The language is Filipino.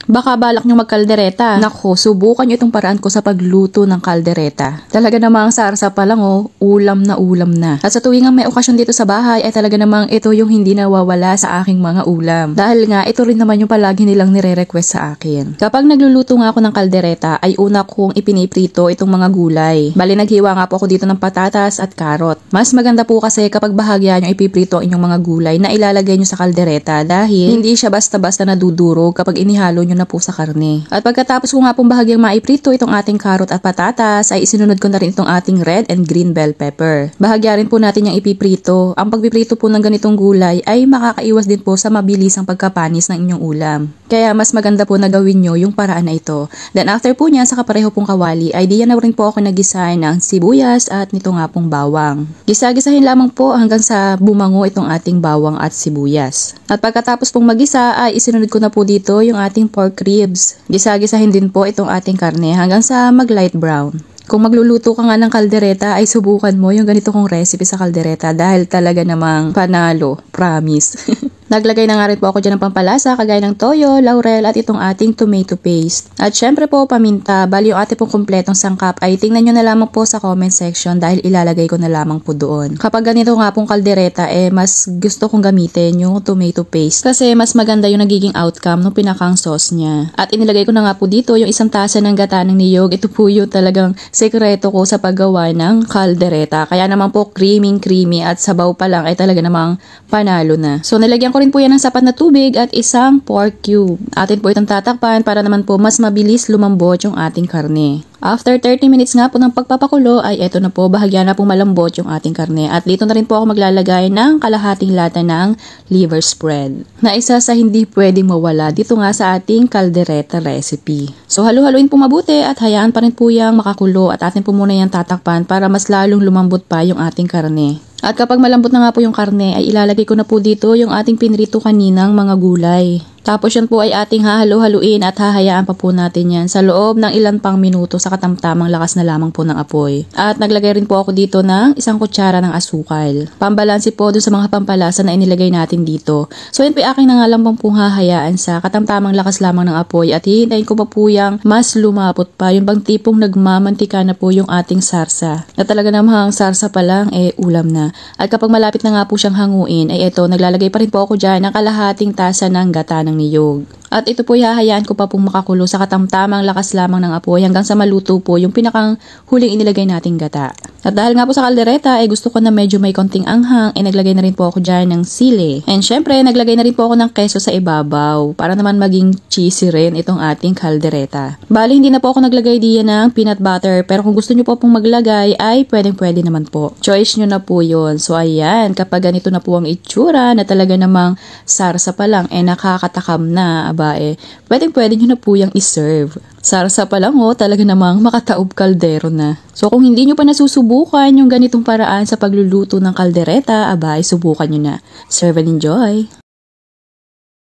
Baka balak nyo magkaldereta. Nako, subukan nyo itong paraan ko sa pagluto ng kaldereta. Talaga namang sarsa pa lang ulam na ulam na. At sa tuwing may okasyon dito sa bahay ay talaga namang ito yung hindi nawawala sa aking mga ulam. Dahil nga ito rin naman yung palagi nilang nire-request sa akin. Kapag nagluluto nga ako ng kaldereta ay una kong ipiniprito itong mga gulay. Bali naghiwa nga po ako dito ng patatas at karot. Mas maganda po kasi kapag bahagya nyo ipiprito ang inyong mga gulay na ilalagay nyo sa kaldereta dahil hindi siya basta-basta nadudurog kapag inihalo nyo na po sa karne. At pagkatapos ko nga pong bahagyang maiprito itong ating karot at patatas ay isinunod ko na rin itong ating red and green bell pepper. Bahagya rin po natin yung ipiprito. Ang pagpiprito po ng ganitong gulay ay makakaiwas din po sa mabilisang pagkapanis ng inyong ulam. Kaya mas maganda po na gawin nyo yung paraan na ito. Then after po niya sa kapareho pong kawali ay diyan na rin po ako nag-gisa ng sibuyas at nito nga pong bawang. Gisa-gisahin lamang po hanggang sa bumango itong ating bawang at sibuyas. At pagkatapos pong magisa ay isinunod ko na po dito yung ating pork ribs. Gisa-gisahin din po itong ating karne hanggang sa mag light brown. Kung magluluto ka nga ng kaldereta ay subukan mo yung ganito kong recipe sa kaldereta dahil talaga namang panalo, promise. Naglagay na nga rin po ako dyan ng pampalasa kagaya ng toyo, laurel at itong ating tomato paste. At syempre po paminta, bali yung ating pong kumpletong sangkap ay tingnan nyo na lamang po sa comment section dahil ilalagay ko na lamang po doon. Kapag ganito nga pong kaldereta mas gusto kong gamitin yung tomato paste kasi mas maganda yung nagiging outcome ng pinakang sauce niya. At inilagay ko na nga po dito yung isang tasa ng gata ng niyog. Ito po yung talagang sekreto ko sa paggawa ng kaldereta. Kaya naman po creamy at sabaw pa lang ay talaga namang panalo na. So nilagyan ko rin po yan ng sapat na tubig at isang pork cube. Atin po itong tatakpan para naman po mas mabilis lumambot yung ating karne. After 30 minutes nga po ng pagpapakulo ay eto na po, bahagya na po malambot yung ating karne. At dito na rin po ako maglalagay ng kalahating lata ng liver spread. Na isa sa hindi pwedeng mawala dito nga sa ating kaldereta recipe. So halu-haluin po mabuti at hayaan pa rin po yung makakulo at atin po muna yung tatakpan para mas lalong lumambot pa yung ating karne. At kapag malambot na nga po yung karne ay ilalagay ko na po dito yung ating pinrito kaninang mga gulay. Tapos yan po ay ating hahalo-haluin at hahayaan pa po natin yan sa loob ng ilan pang minuto sa katamtamang lakas na lamang po ng apoy. At naglagay rin po ako dito ng isang kutsara ng asukal. Pambalansi po dun sa mga pampalasa na inilagay natin dito. So yan po ay aking nangalambang pong hahayaan sa katamtamang lakas lamang ng apoy at hihintayin ko pa po yung mas lumapot pa. Yung bang tipong nagmamantika na po yung ating sarsa. Na talaga namang sarsa pa lang ulam na. At kapag malapit na nga po siyang hanguin ay eto, naglalagay pa rin po ako dyan ng kalahating tasa ng gata ng niyog. At ito po hahayaan ko pa pong makakulo sa katamtamang lakas lamang ng apoy hanggang sa maluto po yung pinakang huling inilagay nating gata. At dahil nga po sa kaldereta gusto ko na medyo may konting anghang naglagay na rin po ako dyan ng sili. And syempre naglagay na rin po ako ng keso sa ibabaw para naman maging cheesy rin itong ating kaldereta. Bali hindi na po ako naglagay diyan ng peanut butter pero kung gusto nyo po pong maglagay ay pwede naman po. Choice nyo na po yun. So ayan, kapag ganito na po ang itsura na talaga namang sarsa pa lang nakakatakam na pwede nyo na po yung iserve. Sarsa pa lang talaga namang makataob kaldero na. So kung hindi nyo pa nasusubukan yung ganitong paraan sa pagluluto ng kaldereta, subukan nyo na. Serve and enjoy!